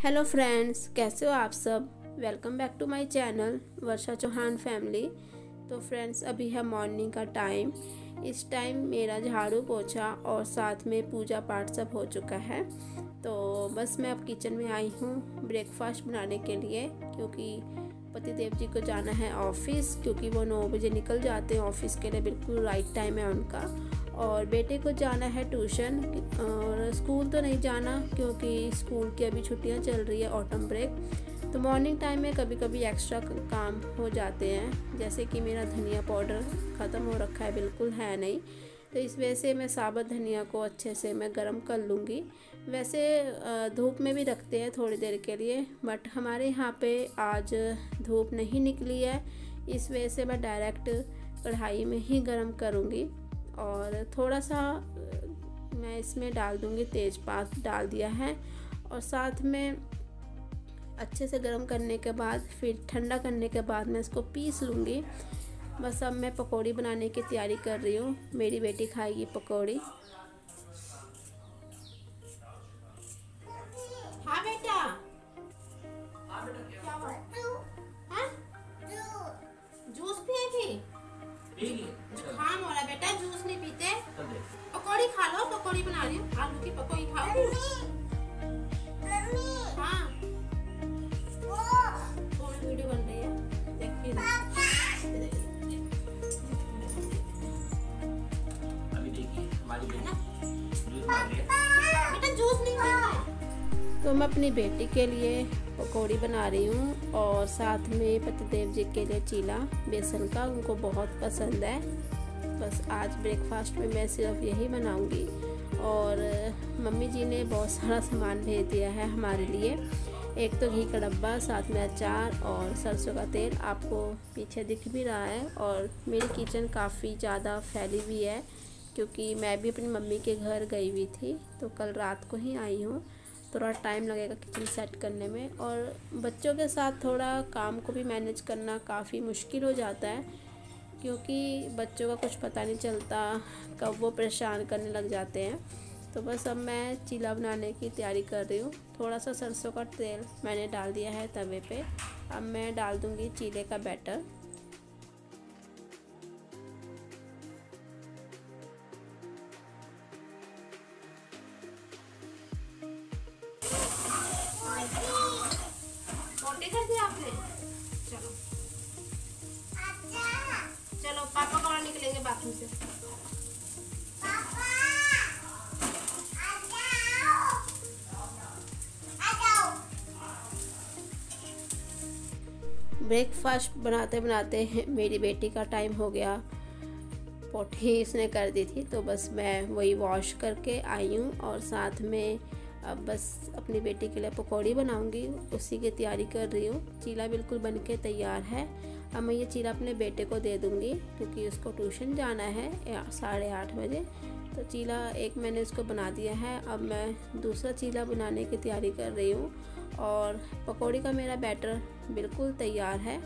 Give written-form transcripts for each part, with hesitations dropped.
Hello friends, कैसे हो आप सब। Welcome back to my channel Varsha Chauhan family. तो फ्रेंड्स, अभी है मॉर्निंग का टाइम। इस टाइम मेरा झाड़ू पोछा और साथ में पूजा पाठ सब हो चुका है। तो बस मैं अब किचन में आई हूँ ब्रेकफास्ट बनाने के लिए, क्योंकि पतिदेव जी को जाना है ऑफिस, क्योंकि वो 9 बजे निकल जाते हैं ऑफिस के लिए। बिल्कुल राइट टाइम है उनका। और बेटे को जाना है ट्यूशन, और स्कूल तो नहीं जाना क्योंकि स्कूल की अभी छुट्टियां चल रही है, ऑटम ब्रेक। तो मॉर्निंग टाइम में कभी कभी एक्स्ट्रा काम हो जाते हैं, जैसे कि मेरा धनिया पाउडर ख़त्म हो रखा है, बिल्कुल है नहीं। तो इस वजह से मैं साबुत धनिया को अच्छे से मैं गरम कर लूँगी। वैसे धूप में भी रखते हैं थोड़ी देर के लिए, बट हमारे यहाँ पे आज धूप नहीं निकली है, इस वजह से मैं डायरेक्ट कढ़ाई में ही गरम करूँगी। और थोड़ा सा मैं इसमें डाल दूँगी, तेज़पात डाल दिया है। और साथ में अच्छे से गरम करने के बाद फिर ठंडा करने के बाद मैं इसको पीस लूँगी। बस अब मैं पकौड़ी बनाने की तैयारी कर रही हूँ। मेरी बेटी खाएगी पकौड़ी। हाँ बेटा, हाँ बेटा, क्या हुआ? हाँ? जूस पिएगी? जुकाम हो रहा है बेटा, जूस नहीं पीते। पकौड़ी खा लो, पकौड़ी बना रही हूँ, आलू की पकौड़ी खाओ। हाँ, वीडियो बन रही है, देखिए। बेटा जूस नहीं पीना। तो मैं अपनी बेटी के लिए पकौड़ी बना रही हूँ, और साथ में पतिदेव जी के लिए चीला बेसन का, उनको बहुत पसंद है। बस आज ब्रेकफास्ट में मैं सिर्फ यही बनाऊंगी। और मम्मी जी ने बहुत सारा सामान भेज दिया है हमारे लिए। एक तो घी का डब्बा, साथ में अचार और सरसों का तेल, आपको पीछे दिख भी रहा है। और मेरी किचन काफ़ी ज़्यादा फैली हुई है, क्योंकि मैं भी अपनी मम्मी के घर गई हुई थी, तो कल रात को ही आई हूँ। थोड़ा टाइम लगेगा किचन सेट करने में, और बच्चों के साथ थोड़ा काम को भी मैनेज करना काफ़ी मुश्किल हो जाता है, क्योंकि बच्चों का कुछ पता नहीं चलता कब वो परेशान करने लग जाते हैं। तो बस अब मैं चीला बनाने की तैयारी कर रही हूँ। थोड़ा सा सरसों का तेल मैंने डाल दिया है तवे पे। अब मैं डाल दूँगी चीले का बैटर। रोटी कर दी आपने? चलो चलो, पापा कहाँ निकलेंगे बाथरूम से। ब्रेकफास्ट बनाते बनाते मेरी बेटी का टाइम हो गया, पोटी इसने कर दी थी, तो बस मैं वही वॉश करके आई हूँ। और साथ में अब बस अपनी बेटी के लिए पकौड़ी बनाऊंगी, उसी की तैयारी कर रही हूँ। चीला बिल्कुल बनके तैयार है। अब मैं ये चीला अपने बेटे को दे दूँगी, क्योंकि उसको ट्यूशन जाना है 8:30 बजे। तो चीला एक मैंने उसको बना दिया है। अब मैं दूसरा चीला बनाने की तैयारी कर रही हूँ, और पकौड़ी का मेरा बैटर बिल्कुल तैयार है।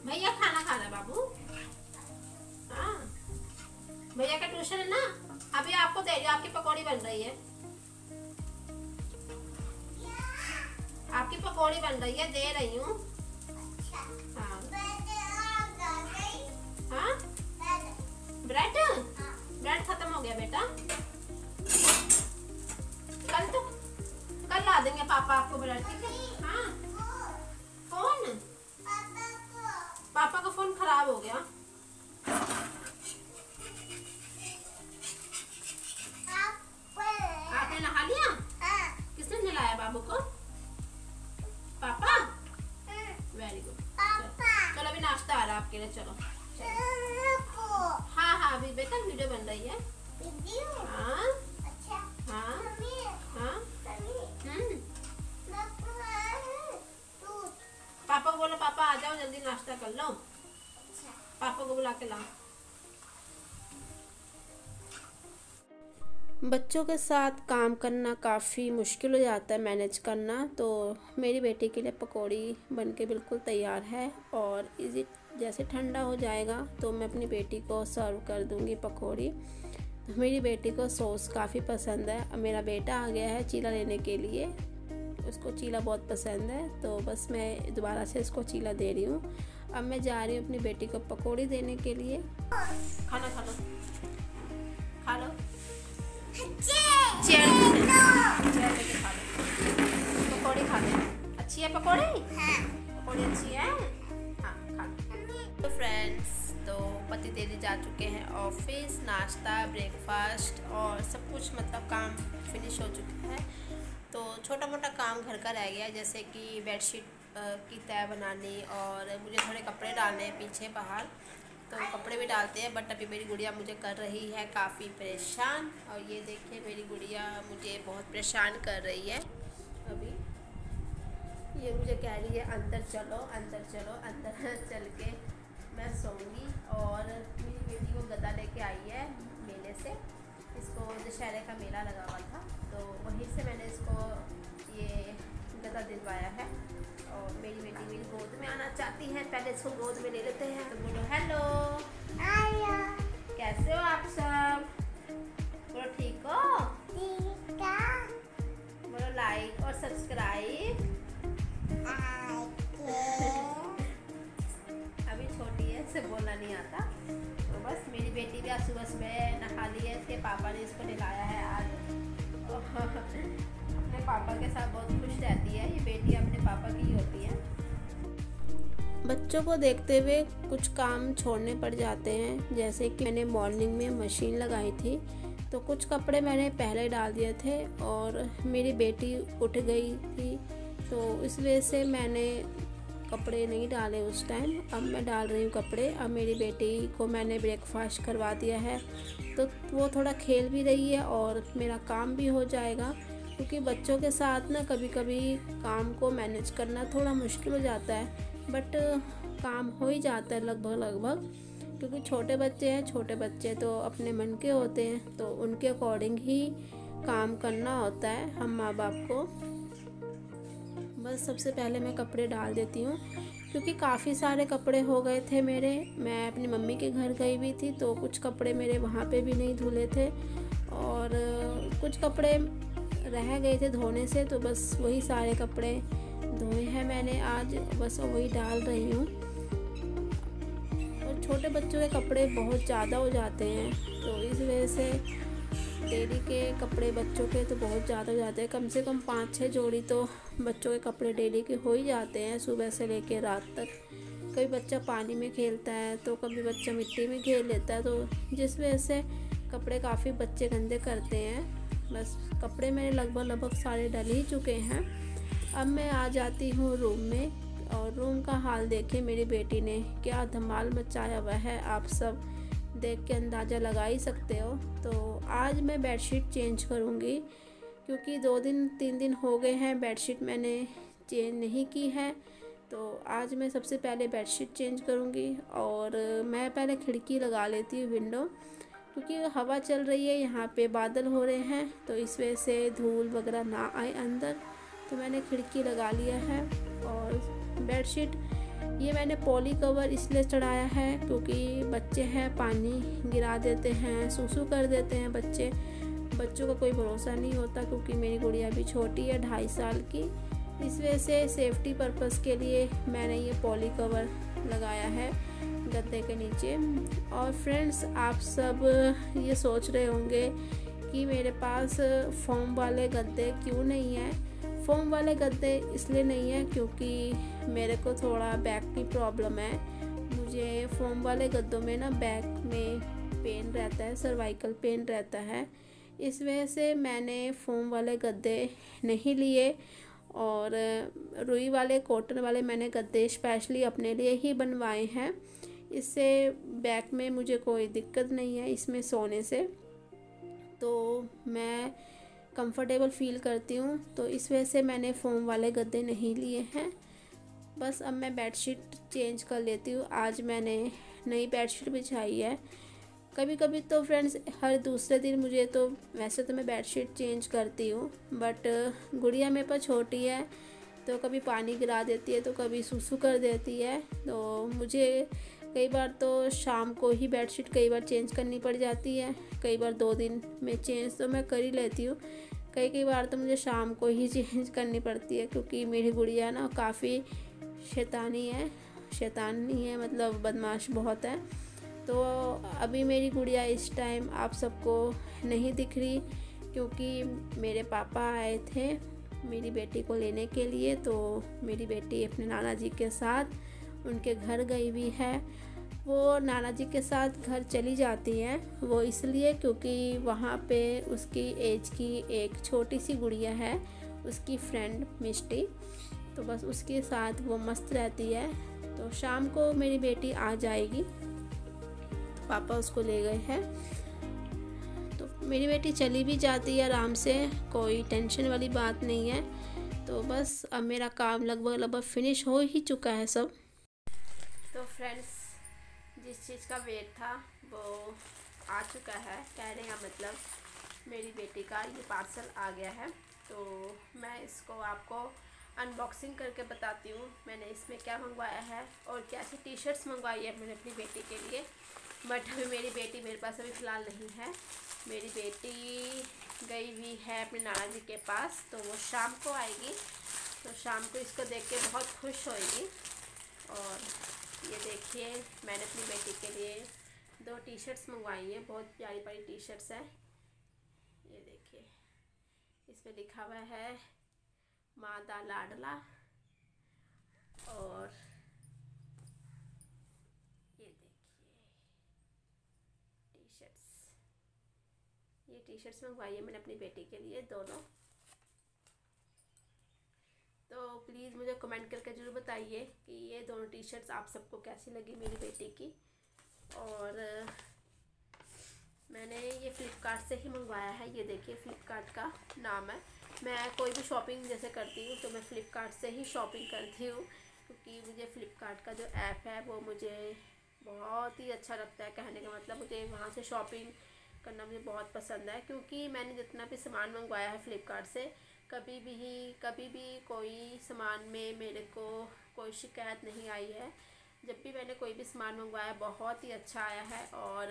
भैया खाना खाना बाबू। हाँ, भैया का ट्यूशन है ना, अभी आपको दे रही हूँ, आपकी पकौड़ी बन रही है। आपकी पकौड़ी बन रही है, दे रही हूँ। हाँ हाँ, ब्रेड ब्रेड खत्म हो गया बेटा। कल ला देंगे पापा आपको ब्रेड, ठीक है। हाँ, फोन पापा का फोन खराब हो गया। आपने नहा लिया? किसने नहलाया बाबू को? पापा? Very good. चलो अभी नाश्ता आ रहा है आपके लिए, चलो। हाँ हाँ, अभी बेटा वीडियो बन रही है। हाँ हाँ हाँ। पापा को बोलो, पापा आ जाओ जल्दी नाश्ता कर लो। पापा को बुला के लाओ। बच्चों के साथ काम करना काफ़ी मुश्किल हो जाता है, मैनेज करना। तो मेरी बेटी के लिए पकौड़ी बनके बिल्कुल तैयार है और इजी जैसे ठंडा हो जाएगा तो मैं अपनी बेटी को सर्व कर दूंगी पकौड़ी। तो मेरी बेटी को सॉस काफ़ी पसंद है। अब मेरा बेटा आ गया है चीला लेने के लिए, उसको चीला बहुत पसंद है, तो बस मैं दोबारा से इसको चीला दे रही हूँ। अब मैं जा रही हूँ अपनी बेटी को पकौड़ी देने के लिए। खाना खा लो, खा लो, चेयर लेके खा लो, पकौड़ी खा लो। अच्छी है पकौड़ी? पकौड़ी अच्छी है, हाँ खा लो। तो फ्रेंड्स, तो पति देवी जा चुके हैं ऑफिस, नाश्ता ब्रेकफास्ट और सब कुछ मतलब काम फिनिश हो चुका है। तो छोटा मोटा काम घर का रह गया, जैसे कि बेडशीट की तह बनानी और मुझे थोड़े कपड़े डालने हैं पीछे बाहर, तो कपड़े भी डालते हैं। बट अभी मेरी गुड़िया मुझे कर रही है काफ़ी परेशान, और ये देखिए मेरी गुड़िया मुझे बहुत परेशान कर रही है। अभी ये मुझे कह रही है अंदर चलो अंदर चलो, अंदर चल के मैं सोऊंगी। और मेरी बेटी को गदा लेके आई है मेले से, इसको दशहरे का मेला लगा हुआ था तो वहीं से मैंने इसको ये गदा दिलवाया है। और मेरी बेटी मेरी गोद में आना चाहती है, पहले इसको गोद में ले लेते हैं। तो बोलो हेलो, कैसे हो आप सब? बोलो ठीक हो? बोलो लाइक और सब्सक्राइब। अभी छोटी है, इसे बोलना नहीं आता। तो बस मेरी बेटी भी आज सुबह सुबह नहा ली है, इसके पापा ने इसको नहलाया है आज। अपने पापा के साथ बहुत खुश रहती है ये बेटी, अपने पापा की ही होती है। बच्चों को देखते हुए कुछ काम छोड़ने पड़ जाते हैं, जैसे कि मैंने मॉर्निंग में मशीन लगाई थी तो कुछ कपड़े मैंने पहले डाल दिए थे और मेरी बेटी उठ गई थी, तो इस वजह से मैंने कपड़े नहीं डाले उस टाइम। अब मैं डाल रही हूँ कपड़े। अब मेरी बेटी को मैंने ब्रेकफास्ट करवा दिया है तो वो थोड़ा खेल भी रही है और मेरा काम भी हो जाएगा, क्योंकि बच्चों के साथ ना कभी कभी काम को मैनेज करना थोड़ा मुश्किल हो जाता है, बट काम हो ही जाता है लगभग, क्योंकि छोटे बच्चे हैं। छोटे बच्चे तो अपने मन के होते हैं, तो उनके अकॉर्डिंग ही काम करना होता है हम माँ बाप को। बस सबसे पहले मैं कपड़े डाल देती हूँ, क्योंकि काफ़ी सारे कपड़े हो गए थे मेरे। मैं अपनी मम्मी के घर गई हुई थी तो कुछ कपड़े मेरे वहाँ पे भी नहीं धुले थे और कुछ कपड़े रह गए थे धोने से, तो बस वही सारे कपड़े धोए हैं मैंने आज, बस वही डाल रही हूँ। और छोटे बच्चों के कपड़े बहुत ज़्यादा हो जाते हैं, तो इस वजह से डेली के कपड़े बच्चों के तो बहुत ज़्यादा हो जाते हैं। कम से कम 5-6 जोड़ी तो बच्चों के कपड़े डेली के हो ही जाते हैं, सुबह से लेके रात तक। कभी बच्चा पानी में खेलता है तो कभी बच्चा मिट्टी में खेल लेता है, तो जिस वजह से कपड़े काफ़ी बच्चे गंदे करते हैं। बस कपड़े मेरे लगभग सारे डल ही चुके हैं। अब मैं आ जाती हूँ रूम में, और रूम का हाल देखें मेरी बेटी ने क्या धमाल मचाया हुआ है, आप सब देख के अंदाज़ा लगा ही सकते हो। तो आज मैं बेडशीट चेंज करूँगी, क्योंकि 2-3 दिन हो गए हैं बेडशीट मैंने चेंज नहीं की है। तो आज मैं सबसे पहले बेडशीट चेंज करूँगी और मैं पहले खिड़की लगा लेती हूँ, विंडो, क्योंकि हवा चल रही है, यहाँ पे बादल हो रहे हैं, तो इस वजह से धूल वगैरह ना आए अंदर, तो मैंने खिड़की लगा लिया है। और बेडशीट ये मैंने पॉली कवर इसलिए चढ़ाया है क्योंकि बच्चे हैं, पानी गिरा देते हैं, सूसू कर देते हैं बच्चे। बच्चों का कोई भरोसा नहीं होता, क्योंकि मेरी गुड़िया भी छोटी है 2.5 साल की। इस वजह से सेफ्टी पर्पस के लिए मैंने ये पॉली कवर लगाया है गद्दे के नीचे। और फ्रेंड्स, आप सब ये सोच रहे होंगे कि मेरे पास फोम वाले गद्दे क्यों नहीं हैं। फोम वाले गद्दे इसलिए नहीं है क्योंकि मेरे को थोड़ा बैक की प्रॉब्लम है। मुझे फोम वाले गद्दों में ना बैक में पेन रहता है, सर्वाइकल पेन रहता है, इस वजह से मैंने फोम वाले गद्दे नहीं लिए। और रुई वाले, कॉटन वाले मैंने गद्दे स्पेशली अपने लिए ही बनवाए हैं। इससे बैक में मुझे कोई दिक्कत नहीं है इसमें सोने से, तो मैं कंफर्टेबल फ़ील करती हूँ, तो इस वजह से मैंने फ़ोम वाले गद्दे नहीं लिए हैं। बस अब मैं बेडशीट चेंज कर लेती हूँ। आज मैंने नई बेडशीट बिछाई है, कभी कभी तो फ्रेंड्स हर दूसरे दिन मुझे तो वैसे तो मैं बेडशीट चेंज करती हूँ, बट गुड़िया मेरे पास छोटी है तो कभी पानी गिरा देती है तो कभी सूसू कर देती है। तो मुझे कई बार तो शाम को ही बेडशीट कई बार चेंज करनी पड़ जाती है, कई बार 2 दिन में चेंज तो मैं कर ही लेती हूँ। कई बार तो मुझे शाम को ही चेंज करनी पड़ती है, क्योंकि मेरी गुड़िया ना काफ़ी शैतानी है, मतलब बदमाश बहुत है। तो अभी मेरी गुड़िया इस टाइम आप सबको नहीं दिख रही, क्योंकि मेरे पापा आए थे मेरी बेटी को लेने के लिए। तो मेरी बेटी अपने नाना जी के साथ उनके घर गई हुई है। वो नाना जी के साथ घर चली जाती है, वो इसलिए क्योंकि वहाँ पे उसकी एज की एक छोटी सी गुड़िया है, उसकी फ्रेंड मिष्टी। तो बस उसके साथ वो मस्त रहती है। तो शाम को मेरी बेटी आ जाएगी, तो पापा उसको ले गए हैं। तो मेरी बेटी चली भी जाती है आराम से, कोई टेंशन वाली बात नहीं है। तो बस अब मेरा काम लगभग फिनिश हो ही चुका है सब। तो फ्रेंड्स, जिस चीज़ का वेट था वो आ चुका है, कहने का मतलब मेरी बेटी का ये पार्सल आ गया है। तो मैं इसको आपको अनबॉक्सिंग करके बताती हूँ मैंने इसमें क्या मंगवाया है और कैसी टी शर्ट्स मंगवाई है मैंने अपनी बेटी के लिए। बट अभी मेरी बेटी मेरे पास अभी फ़िलहाल नहीं है। मेरी बेटी गई हुई है अपने नाना जी के पास, तो वो शाम को आएगी। तो शाम को इसको देख के बहुत खुश होएगी। और ये देखिए, मैंने अपनी बेटी के लिए 2 टी शर्ट्स मंगवाई हैं, बहुत प्यारी प्यारी टी शर्ट्स हैं। ये देखिए, इसमें लिखा हुआ है माँ दा लाडला। और ये देखिए टी शर्ट्स मंगवाई है मैंने अपनी बेटी के लिए दोनों। तो प्लीज़ मुझे कमेंट करके ज़रूर बताइए कि ये दोनों टी शर्ट्स आप सबको कैसी लगी मेरी बेटी की। और मैंने ये फ़्लिपकार्ट से ही मंगवाया है। ये देखिए, फ़्लिपकार्ट का नाम है। मैं कोई भी शॉपिंग जैसे करती हूँ तो मैं फ़्लिपकार्ट से ही शॉपिंग करती हूँ, क्योंकि मुझे फ़्लिपकार्ट का जो ऐप है वो मुझे बहुत ही अच्छा लगता है। कहने का मतलब मुझे वहाँ से शॉपिंग करना मुझे बहुत पसंद है, क्योंकि मैंने जितना भी सामान मंगवाया है फ़्लिपकार्ट से, कभी भी कोई सामान में मेरे को कोई शिकायत नहीं आई है। जब भी मैंने कोई भी सामान मंगवाया बहुत ही अच्छा आया है। और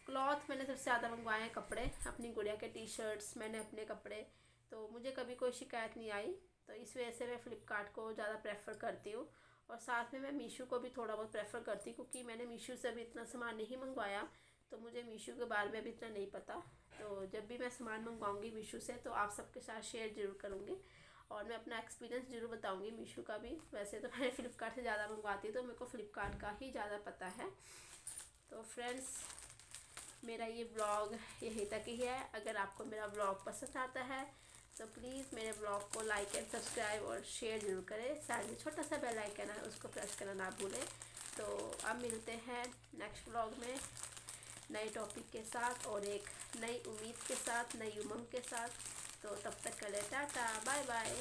क्लॉथ मैंने सबसे ज़्यादा मंगवाए हैं, कपड़े, अपनी गुड़िया के टी शर्ट्स, मैंने अपने कपड़े, तो मुझे कभी कोई शिकायत नहीं आई। तो इस वजह से मैं फ़्लिपकार्ट को ज़्यादा प्रेफर करती हूँ। और साथ में मैं मीशो को भी थोड़ा बहुत प्रेफर करती हूँ, क्योंकि मैंने मीशो से भी इतना सामान नहीं मंगवाया, तो मुझे मीशो के बारे में भी इतना नहीं पता। तो जब भी मैं सामान मंगवाऊंगी मीशो से तो आप सबके साथ शेयर ज़रूर करूँगी, और मैं अपना एक्सपीरियंस ज़रूर बताऊंगी मीशो का भी। वैसे तो मैं फ़्लिपकार्ट से ज़्यादा मंगवाती हूँ, तो मेरे को फ़्लिपकार्ट का ही ज़्यादा पता है। तो फ्रेंड्स, मेरा ये ब्लॉग यहीं तक ही है। अगर आपको मेरा ब्लॉग पसंद आता है तो प्लीज़ मेरे ब्लॉग को लाइक एंड सब्सक्राइब और शेयर ज़रूर करें। साथ में छोटा सा बेल आइकन है, उसको प्रेस करना ना भूलें। तो अब मिलते हैं नेक्स्ट ब्लॉग में नए टॉपिक के साथ और एक नई उम्मीद के साथ, नई उमंग के साथ। तो तब तक के लिए टाटा बाय बाय।